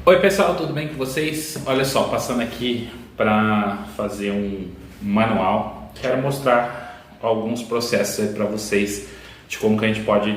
Oi pessoal, tudo bem com vocês? Olha só, passando aqui para fazer um manual, quero mostrar alguns processos aí para vocês de como que a gente pode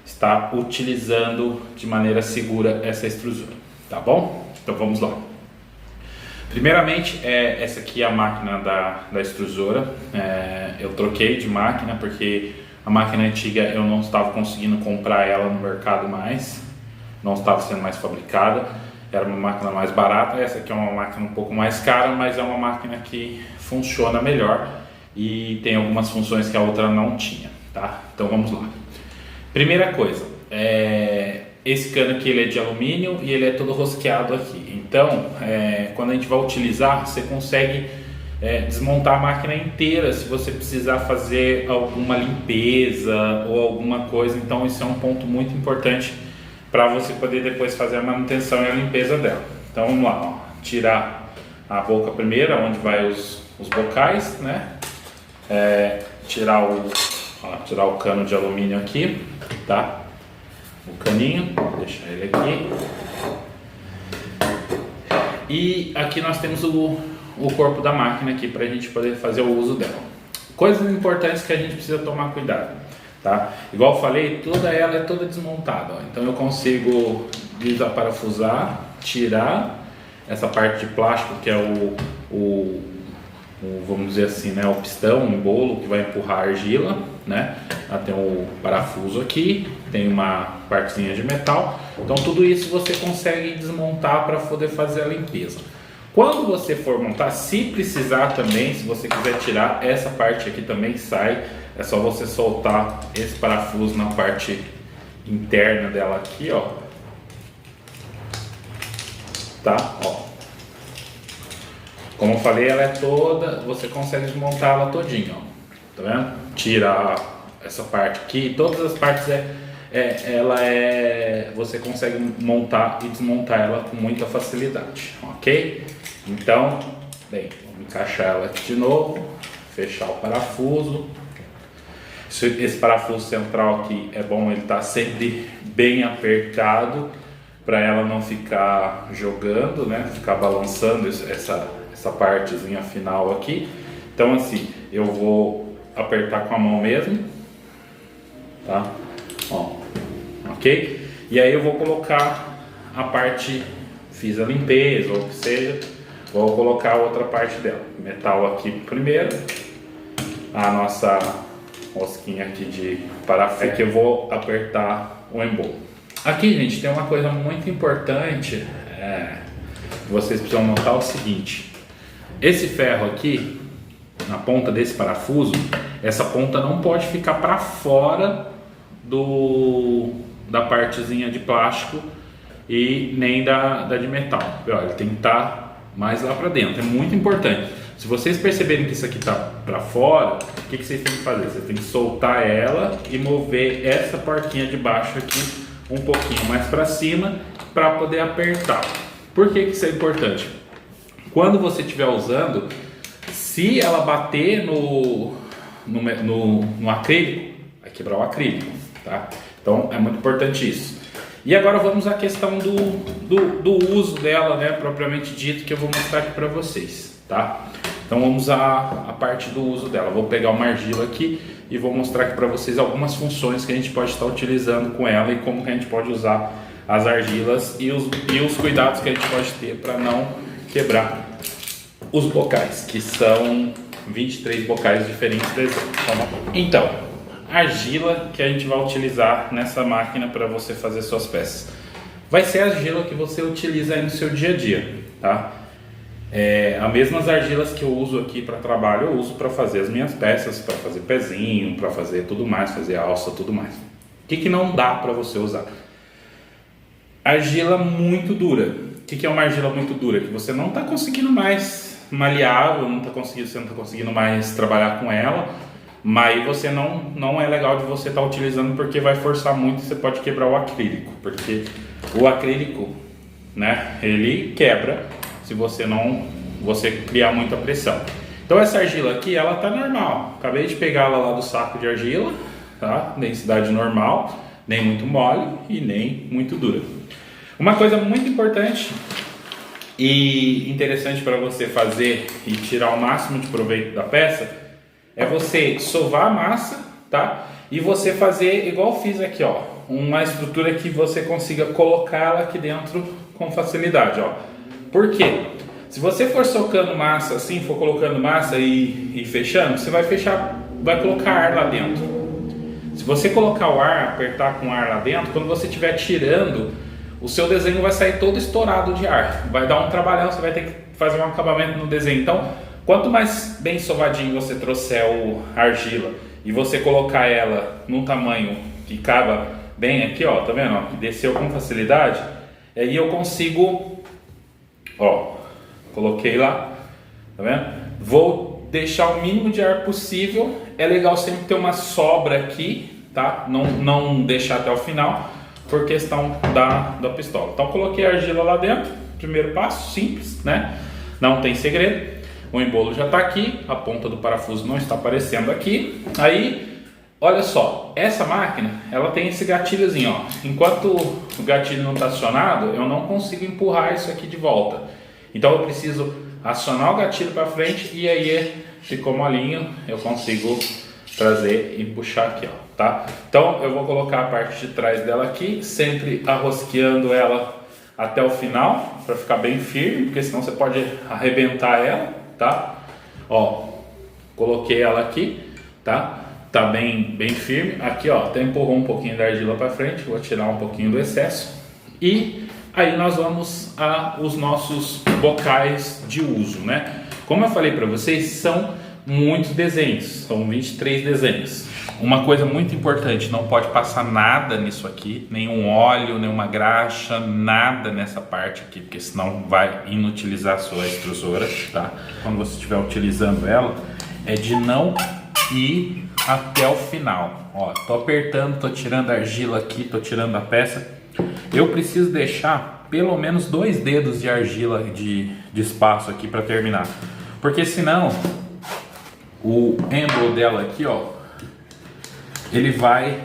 estar utilizando de maneira segura essa extrusora, tá bom? Então vamos lá. Primeiramente, essa aqui é a máquina da extrusora. Eu troquei de máquina porque a máquina antiga eu não estava conseguindo comprar ela no mercado mais, não estava sendo mais fabricada. Era uma máquina mais barata. Essa aqui é uma máquina um pouco mais cara, mas é uma máquina que funciona melhor e tem algumas funções que a outra não tinha, tá? Então vamos lá. Primeira coisa, esse cano aqui ele é de alumínio e ele é todo rosqueado aqui. Então, quando a gente vai utilizar, você consegue desmontar a máquina inteira se você precisar fazer alguma limpeza ou alguma coisa. Então isso é um ponto muito importante para você poder depois fazer a manutenção e a limpeza dela. Então vamos lá, ó. Tirar a boca primeiro, onde vai os bocais, né? Tirar o cano de alumínio aqui, tá? O caninho, vou deixar ele aqui. E aqui nós temos o corpo da máquina aqui para a gente poder fazer o uso dela. Coisas importantes que a gente precisa tomar cuidado. Tá? Igual eu falei, toda ela é toda desmontada, ó. Então eu consigo desaparafusar, tirar essa parte de plástico que é vamos dizer assim, né, o pistão, o embolo que vai empurrar a argila, né? Tem o parafuso aqui, tem uma partezinha de metal. Então tudo isso você consegue desmontar para poder fazer a limpeza. Quando você for montar, se precisar também, se você quiser tirar essa parte aqui também sai. É só você soltar esse parafuso na parte interna dela aqui, ó. Tá? Ó. Como eu falei, ela é toda, você consegue desmontar ela todinha, ó. Tá vendo? Tira essa parte aqui, todas as partes você consegue montar e desmontar ela com muita facilidade, ok? Então, bem, vamos encaixar ela aqui de novo, fechar o parafuso. Esse parafuso central aqui é bom ele estar sempre bem apertado para ela não ficar jogando, né? Ficar balançando essa partezinha final aqui. Então assim, eu vou apertar com a mão mesmo, tá? Ó, ok? E aí eu vou colocar a parte, fiz a limpeza ou o que seja, vou colocar a outra parte dela. Metal aqui primeiro, a nossa rosquinha aqui de parafuso, que eu vou apertar o embolo. Aqui, gente, tem uma coisa muito importante, vocês precisam notar o seguinte: esse ferro aqui, na ponta desse parafuso, essa ponta não pode ficar para fora da partezinha de plástico e nem da de metal. Ele tem que estar mais lá para dentro, é muito importante. Se vocês perceberem que isso aqui está para fora, o que vocês têm que fazer? Vocês têm que soltar ela e mover essa porquinha de baixo aqui um pouquinho mais para cima para poder apertar. Por que isso é importante? Quando você estiver usando, se ela bater no acrílico, vai quebrar o acrílico, tá? Então é muito importante isso. E agora vamos à questão do uso dela, né, propriamente dito, que eu vou mostrar aqui para vocês, tá? Então vamos à parte do uso dela. Vou pegar uma argila aqui e vou mostrar aqui para vocês algumas funções que a gente pode estar utilizando com ela e como que a gente pode usar as argilas e os cuidados que a gente pode ter para não quebrar os bocais, que são 23 bocais diferentes desse. Então, argila que a gente vai utilizar nessa máquina para você fazer suas peças vai ser a argila que você utiliza aí no seu dia a dia, tá? As mesmas argilas que eu uso aqui para trabalho, eu uso para fazer as minhas peças, para fazer pezinho, para fazer tudo mais, fazer alça, tudo mais. O que não dá para você usar? Argila muito dura. O que é uma argila muito dura? Que você não está conseguindo mais malear, você não está conseguindo mais trabalhar com ela, mas você não é legal de você estar utilizando porque vai forçar muito e você pode quebrar o acrílico, porque o acrílico, né, ele quebra se você criar muita pressão. Então essa argila aqui, ela tá normal. Acabei de pegá-la lá do saco de argila, tá? Densidade normal, nem muito mole e nem muito dura. Uma coisa muito importante e interessante para você fazer e tirar o máximo de proveito da peça é você sovar a massa, tá? E você fazer igual eu fiz aqui, ó, uma estrutura que você consiga colocar ela aqui dentro com facilidade, ó. Por quê? Se você for socando massa assim, for colocando massa e fechando, você vai fechar, vai colocar ar lá dentro. Se você colocar o ar, apertar com ar lá dentro, quando você estiver tirando, o seu desenho vai sair todo estourado de ar. Vai dar um trabalhão, você vai ter que fazer um acabamento no desenho. Então, quanto mais bem sovadinho você trouxer a argila e você colocar ela num tamanho que caba bem aqui, ó, tá vendo? Ó, que desceu com facilidade, aí eu consigo, ó, coloquei lá, tá vendo? Vou deixar o mínimo de ar possível. É legal sempre ter uma sobra aqui, tá? Não deixar até o final, por questão da pistola. Então coloquei a argila lá dentro, primeiro passo, simples, né? Não tem segredo. O embolo já está aqui, a ponta do parafuso não está aparecendo aqui. Aí, olha só, essa máquina, ela tem esse gatilhozinho, ó. Enquanto o gatilho não está acionado, eu não consigo empurrar isso aqui de volta. Então eu preciso acionar o gatilho para frente e aí ficou molinho, eu consigo trazer e puxar aqui, ó, tá? Então eu vou colocar a parte de trás dela aqui, sempre arrosqueando ela até o final, para ficar bem firme, porque senão você pode arrebentar ela, tá? Ó, coloquei ela aqui, tá? Tá bem firme. Aqui, ó, até empurrou um pouquinho da argila para frente, vou tirar um pouquinho do excesso. E aí nós vamos os nossos bocais de uso, né? Como eu falei para vocês, são muitos desenhos, são 23 desenhos. Uma coisa muito importante, não pode passar nada nisso aqui, nenhum óleo, nenhuma graxa, nada nessa parte aqui, porque senão vai inutilizar a sua extrusora, tá? Quando você estiver utilizando ela, é de não ir até o final. Ó, tô apertando, tô tirando a argila aqui, tô tirando a peça. Eu preciso deixar pelo menos 2 dedos de argila de espaço aqui para terminar, porque senão o embolo dela aqui, ó, ele vai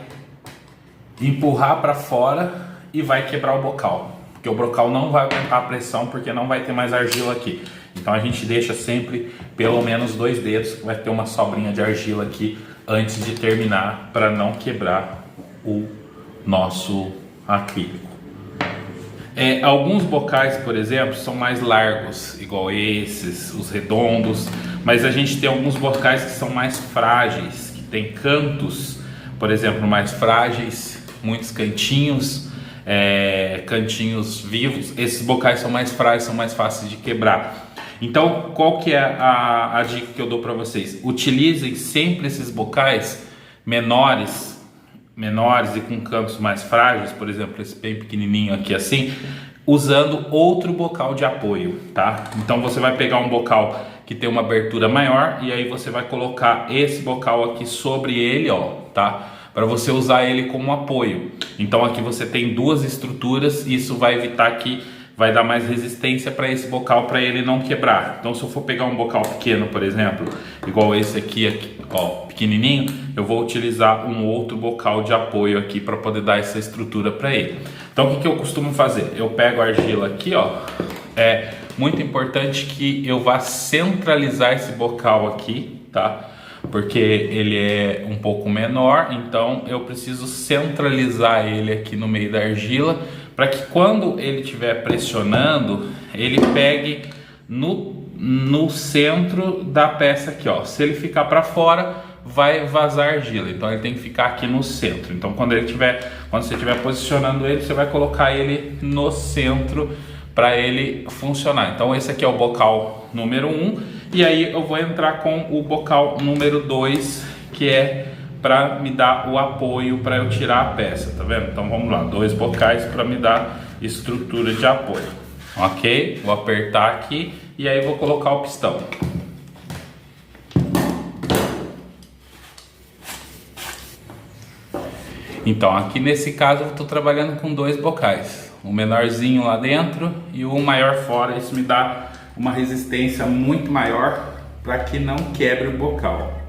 empurrar para fora e vai quebrar o bocal, porque o bocal não vai aguentar a pressão, porque não vai ter mais argila aqui. Então a gente deixa sempre pelo menos 2 dedos, vai ter uma sobrinha de argila aqui antes de terminar, para não quebrar o nosso acrílico. Alguns bocais, por exemplo, são mais largos, igual esses, os redondos, mas a gente tem alguns bocais que são mais frágeis, que tem cantos, por exemplo, mais frágeis, muitos cantinhos, cantinhos vivos. Esses bocais são mais frágeis, são mais fáceis de quebrar. Então, qual que é a dica que eu dou para vocês? Utilizem sempre esses bocais menores e com cantos mais frágeis, por exemplo, esse bem pequenininho aqui assim, usando outro bocal de apoio, tá? Então você vai pegar um bocal que tem uma abertura maior e aí você vai colocar esse bocal aqui sobre ele, ó, tá? Para você usar ele como apoio. Então aqui você tem 2 estruturas e isso vai evitar que vai dar mais resistência para esse bocal, para ele não quebrar. Então se eu for pegar um bocal pequeno, por exemplo, igual esse aqui, ó, pequenininho, eu vou utilizar um outro bocal de apoio aqui para poder dar essa estrutura para ele. Então o que eu costumo fazer? Eu pego a argila aqui, ó, é muito importante que eu vá centralizar esse bocal aqui, tá? Porque ele é um pouco menor, então eu preciso centralizar ele aqui no meio da argila, para que quando ele estiver pressionando, ele pegue no centro da peça aqui, ó. Se ele ficar para fora, vai vazar argila, então ele tem que ficar aqui no centro. Então quando você estiver posicionando ele, você vai colocar ele no centro para ele funcionar. Então esse aqui é o bocal número 1, e aí eu vou entrar com o bocal número 2, que é para me dar o apoio para eu tirar a peça, tá vendo? Então vamos lá, 2 bocais para me dar estrutura de apoio, ok? Vou apertar aqui e aí vou colocar o pistão. Então aqui nesse caso eu estou trabalhando com 2 bocais, um menorzinho lá dentro e um maior fora. Isso me dá uma resistência muito maior para que não quebre o bocal.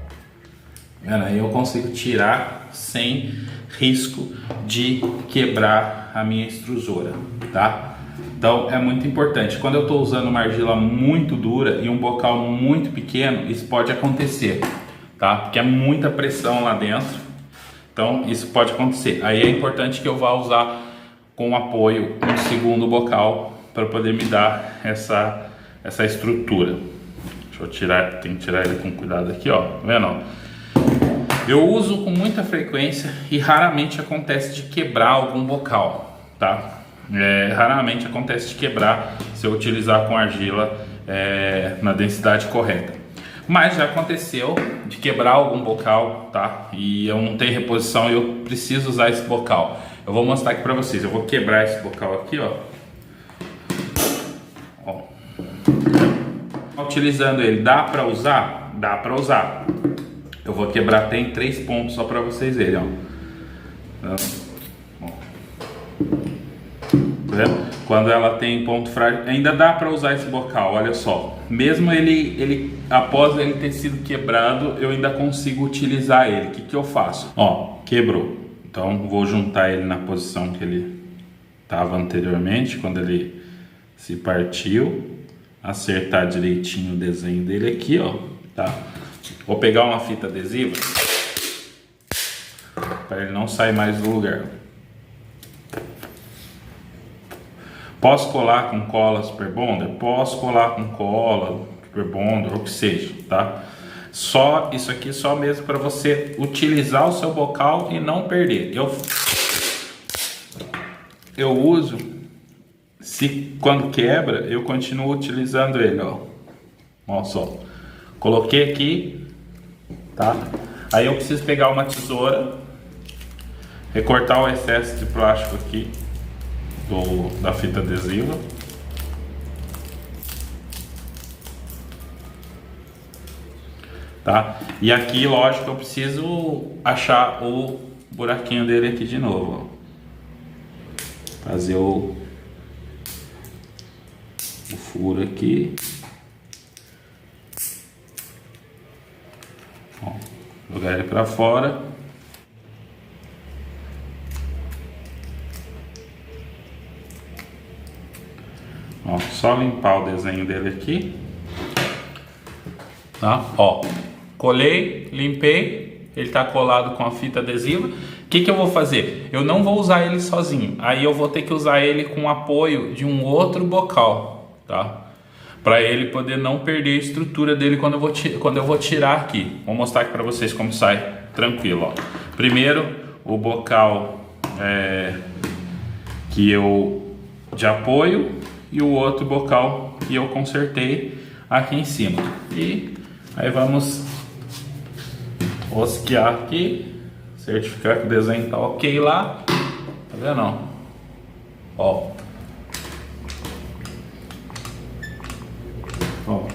Aí eu consigo tirar sem risco de quebrar a minha extrusora, tá? Então é muito importante. Quando eu estou usando uma argila muito dura e um bocal muito pequeno, isso pode acontecer, tá? Porque é muita pressão lá dentro, então isso pode acontecer. Aí é importante que eu vá usar com apoio um segundo bocal para poder me dar essa estrutura. Deixa eu tirar, tem que tirar ele com cuidado aqui, ó, tá vendo? Ó? Eu uso com muita frequência e raramente acontece de quebrar algum bocal, tá? Raramente acontece de quebrar se eu utilizar com argila na densidade correta. Mas já aconteceu de quebrar algum bocal, tá? E eu não tenho reposição e eu preciso usar esse bocal. Eu vou mostrar aqui pra vocês. Eu vou quebrar esse bocal aqui, ó. Utilizando ele, dá pra usar? Dá pra usar. Eu vou quebrar, tem 3 pontos só pra vocês verem, ó. Tá vendo? Quando ela tem ponto frágil, ainda dá para usar esse bocal, olha só. Mesmo ele após ele ter sido quebrado, eu ainda consigo utilizar ele. O que eu faço? Ó, quebrou. Então vou juntar ele na posição que ele estava anteriormente, quando ele se partiu. Acertar direitinho o desenho dele aqui, ó, tá? Vou pegar uma fita adesiva para ele não sair mais do lugar. Posso colar com cola Super Bonder? Posso colar com cola Super Bonder, ou o que seja, tá? Só isso aqui só mesmo para você utilizar o seu bocal e não perder. Eu uso, se quando quebra, eu continuo utilizando ele, ó. Olha só. Coloquei aqui, tá? Aí eu preciso pegar uma tesoura, recortar o excesso de plástico aqui da fita adesiva. Tá? E aqui, lógico, eu preciso achar o buraquinho dele aqui de novo, ó. Fazer o furo aqui. Ó, jogar ele para fora. Ó, só limpar o desenho dele aqui, tá? Ó, colei, limpei, ele tá colado com a fita adesiva. O que eu vou fazer? Eu não vou usar ele sozinho, aí eu vou ter que usar ele com o apoio de um outro bocal, tá? Para ele poder não perder a estrutura dele quando eu vou tirar aqui. Vou mostrar aqui para vocês como sai tranquilo, ó. Primeiro, o bocal de apoio e o outro bocal que eu consertei aqui em cima. E aí vamos rosquear aqui, certificar que o desenho tá ok lá. Tá vendo? Ó. Ó. O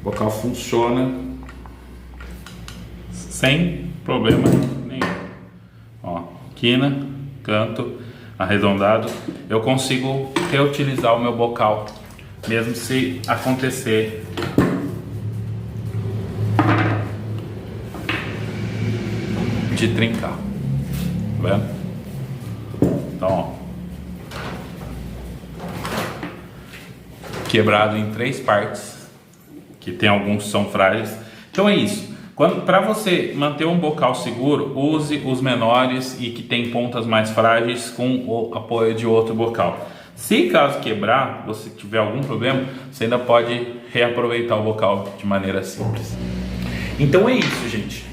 bocal funciona sem problema nenhum. Ó, quina, canto arredondado, eu consigo reutilizar o meu bocal, mesmo se acontecer de trincar, tá vendo? Então, ó, quebrado em 3 partes, que tem alguns que são frágeis. Então é isso. Para você manter um bocal seguro, use os menores e que tem pontas mais frágeis com o apoio de outro bocal. Se caso quebrar, você tiver algum problema, você ainda pode reaproveitar o bocal de maneira simples. Então é isso, gente.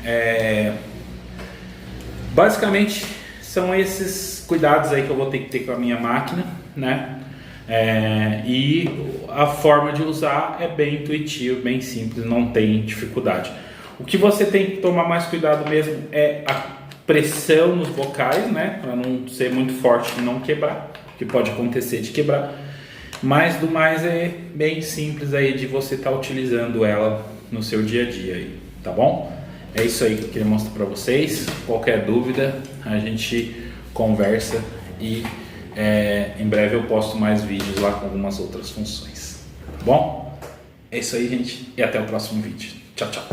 Basicamente são esses cuidados aí que eu vou ter que ter com a minha máquina, né? E a forma de usar é bem intuitiva, bem simples, não tem dificuldade. O que você tem que tomar mais cuidado mesmo é a pressão nos bocais, né? Para não ser muito forte e não quebrar, que pode acontecer de quebrar. Mas do mais é bem simples aí de você estar utilizando ela no seu dia a dia aí, tá bom? É isso aí que eu queria mostrar para vocês. Qualquer dúvida a gente conversa e em breve eu posto mais vídeos lá com algumas outras funções, tá bom? É isso aí, gente, e até o próximo vídeo. Tchau, tchau.